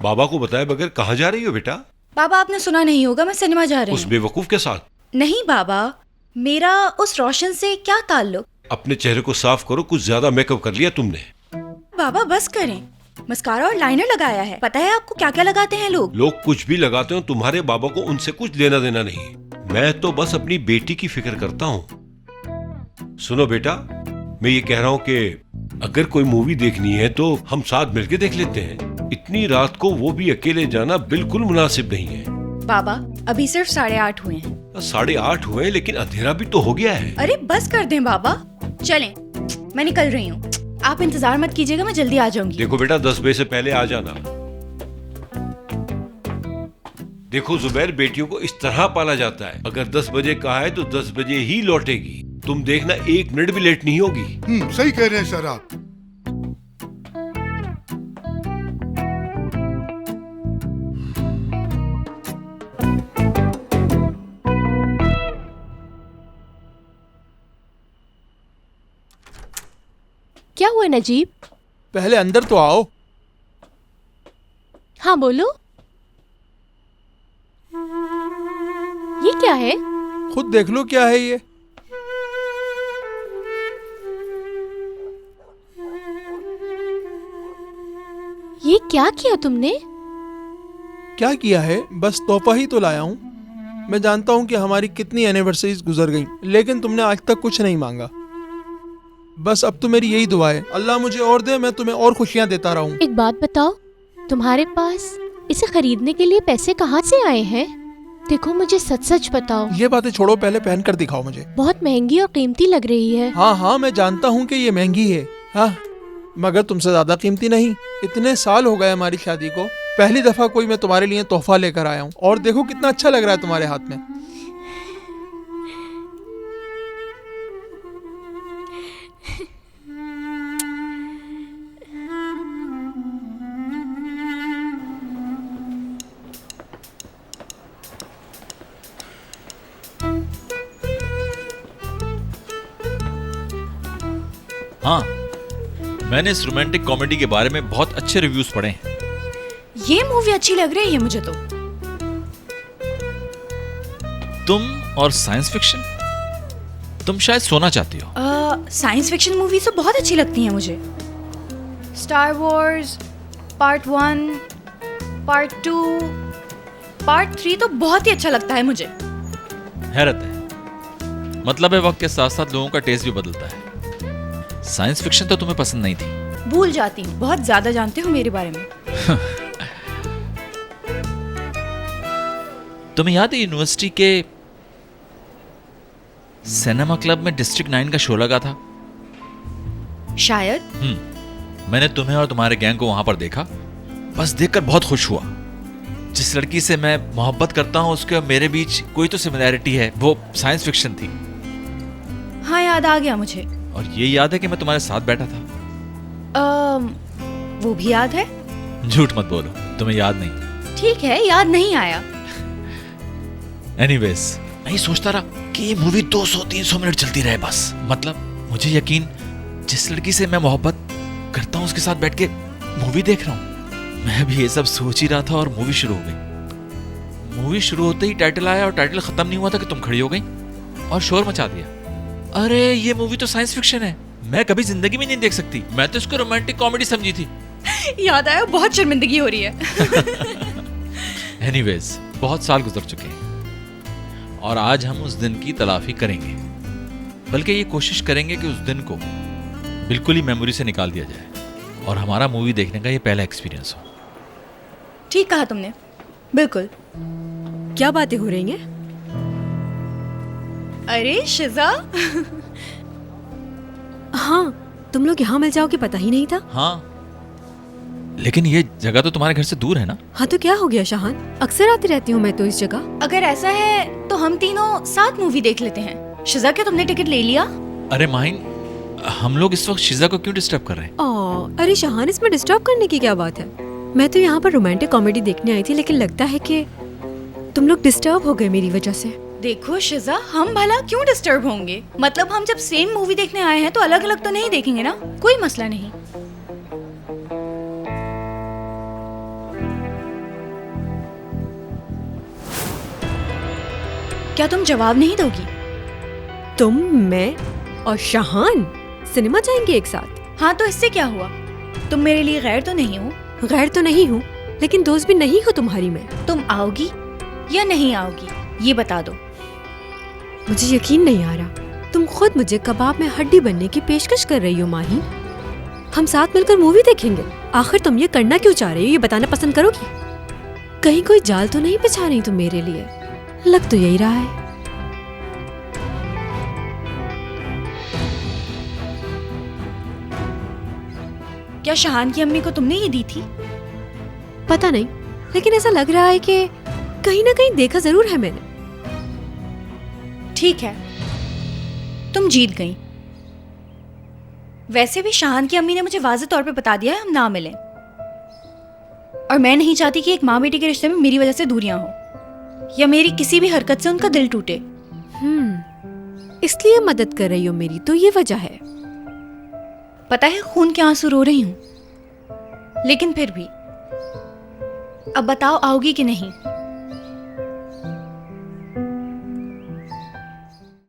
बाबा को बताए बगैर कहाँ जा रही हो बेटा? बाबा आपने सुना नहीं होगा, मैं सिनेमा जा रही उस हूँ। बेवकूफ के साथ? नहीं बाबा, मेरा उस रोशन से क्या ताल्लुक। अपने चेहरे को साफ करो, कुछ ज्यादा मेकअप कर लिया तुमने। बाबा बस करें, मस्कारा और लाइनर लगाया है। पता है आपको क्या क्या लगाते हैं लोग? लोग कुछ भी लगाते हो, तुम्हारे बाबा को उनसे कुछ लेना देना नहीं। मैं तो बस अपनी बेटी की फिक्र करता हूँ। सुनो बेटा, मैं ये कह रहा हूँ कि अगर कोई मूवी देखनी है तो हम साथ मिलके देख लेते हैं। इतनी रात को वो भी अकेले जाना बिल्कुल मुनासिब नहीं है। बाबा अभी सिर्फ 8:30 हुए हैं। 8:30 हुए लेकिन अंधेरा भी तो हो गया है। अरे बस कर दें बाबा, चलें, मैं निकल रही हूँ। आप इंतजार मत कीजिएगा, मैं जल्दी आ जाऊंगी। देखो बेटा, 10 बजे से पहले आ जाना। देखो जुबैर, बेटियों को इस तरह पाला जाता है। अगर 10 बजे कहा है तो 10 बजे ही लौटेगी। तुम देखना 1 मिनट भी लेट नहीं होगी। सही कह रहे हैं सर आप। क्या हुआ नजीब? पहले अंदर तो आओ। हाँ बोलो। ये क्या है? खुद देख लो क्या है ये। ये क्या किया तुमने? क्या किया है, बस तोहफा ही तो लाया हूँ। मैं जानता हूँ कि हमारी कितनी एनिवर्सरीज गुजर गई, लेकिन तुमने आज तक कुछ नहीं मांगा। बस अब तो मेरी यही दुआ है, अल्लाह मुझे और दे, मैं तुम्हें और खुशियाँ देता रहूँ। एक बात बताओ, तुम्हारे पास इसे खरीदने के लिए पैसे कहाँ से आए हैं? देखो मुझे सच सच बताओ। ये बातें छोड़ो, पहले पहन कर दिखाओ मुझे। बहुत महंगी और कीमती लग रही है। हाँ हाँ, मैं जानता हूँ कि ये महंगी है, हाँ, मगर तुमसे ज्यादा कीमती नहीं। इतने साल हो गए हमारी शादी को, पहली दफा कोई मैं तुम्हारे लिए तोहफा लेकर आया हूँ, और देखो कितना अच्छा लग रहा है तुम्हारे हाथ में। हाँ, मैंने इस रोमांटिक कॉमेडी के बारे में बहुत अच्छे रिव्यूज पढ़े हैं। ये मूवी अच्छी लग रही है मुझे तो। तुम और साइंस फिक्शन, तुम शायद सोना चाहती हो। साइंस फिक्शन मूवीज तो बहुत अच्छी लगती हैं मुझे। Star Wars part 1, part 2, part 3 तो बहुत ही अच्छा लगता है मुझे। हैरत है, मतलब है वक्त के साथ साथ लोगों का टेस्ट भी बदलता है। साइंस फिक्शन तो तुम्हें पसंद नहीं थी। भूल जाती हूँ, बहुत ज्यादा जानते हो मेरे बारे में। तुम्हें याद है यूनिवर्सिटी के सिनेमा क्लब में डिस्ट्रिक्ट 9 का शो लगा था? शायद। मैंने तुम्हें और तुम्हारे गैंग को वहां पर देखा। बस देखकर बहुत खुश हुआ। जिस लड़की से मैं मोहब्बत करता हूँ उसके और मेरे बीच कोई तो सिमिलैरिटी है, वो साइंस फिक्शन थी। हाँ याद आ गया मुझे। और ये याद है कि मैं तुम्हारे साथ बैठा था। वो भी याद है। झूठ मत बोलो, तुम्हें याद नहीं। ठीक है, याद नहीं आया। एनीवेज, मैं ये सोचता रहा कि ये मूवी 200-300 मिनट चलती रहे बस। मतलब मुझे यकीन, जिस लड़की से मैं मोहब्बत करता हूँ उसके साथ बैठ के मूवी देख रहा हूँ। मैं भी ये सब सोच ही रहा था और मूवी शुरू हो गई। मूवी शुरू होते ही टाइटल आया और टाइटल खत्म नहीं हुआ था कि तुम खड़ी हो गई और शोर मचा दिया। अरे ये मूवी तो साइंस फिक्शन है, मैं कभी जिंदगी में नहीं देख सकती। मैं तो इसको रोमांटिक कॉमेडी समझी थी। याद आया, बहुत शर्मिंदगी हो रही है। एनीवेज, बहुत साल गुजर चुके हैं और आज हम उस दिन की तलाफी करेंगे। बल्कि ये कोशिश करेंगे कि उस दिन को बिल्कुल ही मेमोरी से निकाल दिया जाए और हमारा मूवी देखने का ये पहला एक्सपीरियंस हो। ठीक कहा तुमने, बिल्कुल। क्या बातें हो रही हैं? अरे शिजा। हाँ, तुम लोग यहाँ मिल जाओगे पता ही नहीं था। हाँ, लेकिन ये जगह तो तुम्हारे घर से दूर है ना? हाँ तो क्या हो गया शहान, अक्सर आती रहती हूँ मैं तो इस जगह। अगर ऐसा है तो हम तीनों साथ मूवी देख लेते हैं। शिजा, क्या तुमने टिकट ले लिया? अरे माहिन, हम लोग इस वक्त शिजा को क्यों डिस्टर्ब कर रहे हैं? अरे शहान, इसमें डिस्टर्ब करने की क्या बात है? मैं तो यहाँ पर रोमांटिक कॉमेडी देखने आई थी, लेकिन लगता है कि तुम लोग डिस्टर्ब हो गए मेरी वजह से। देखो शिजा, हम भला क्यों डिस्टर्ब होंगे? मतलब हम जब सेम मूवी देखने आए हैं तो अलग अलग तो नहीं देखेंगे ना, कोई मसला नहीं। क्या तुम जवाब नहीं दोगी? तुम, मैं और शाहान सिनेमा जाएंगे एक साथ? हाँ तो इससे क्या हुआ? तुम मेरे लिए गैर तो नहीं हो? गैर तो नहीं हूँ, लेकिन दोस्त भी नहीं हो तुम्हारी मैं। तुम आओगी या नहीं आओगी, ये बता दो। मुझे यकीन नहीं आ रहा, तुम खुद मुझे कबाब में हड्डी बनने की पेशकश कर रही हो माही। हम साथ मिलकर मूवी देखेंगे। आखिर तुम ये करना क्यों चाह रही हो, ये बताना पसंद करोगी? कहीं कोई जाल तो नहीं बिछा रही तुम मेरे लिए? लग तो यही रहा है। क्या शाहान की अम्मी को तुमने ये दी थी? पता नहीं, लेकिन ऐसा लग रहा है कि कहीं ना कहीं देखा जरूर है मैंने। ठीक है, तुम जीत गई। वैसे भी शाहान की अम्मी ने मुझे वाज़ेह तौर पे बता दिया है हम ना मिलें, और मैं नहीं चाहती कि एक माँ बेटी के रिश्ते में मेरी वजह से दूरियां हो या मेरी किसी भी हरकत से उनका दिल टूटे। इसलिए मदद कर रही हो मेरी, तो ये वजह है। पता है खून के आंसू रो रही हूं, लेकिन फिर भी अब बताओ आओगी कि नहीं?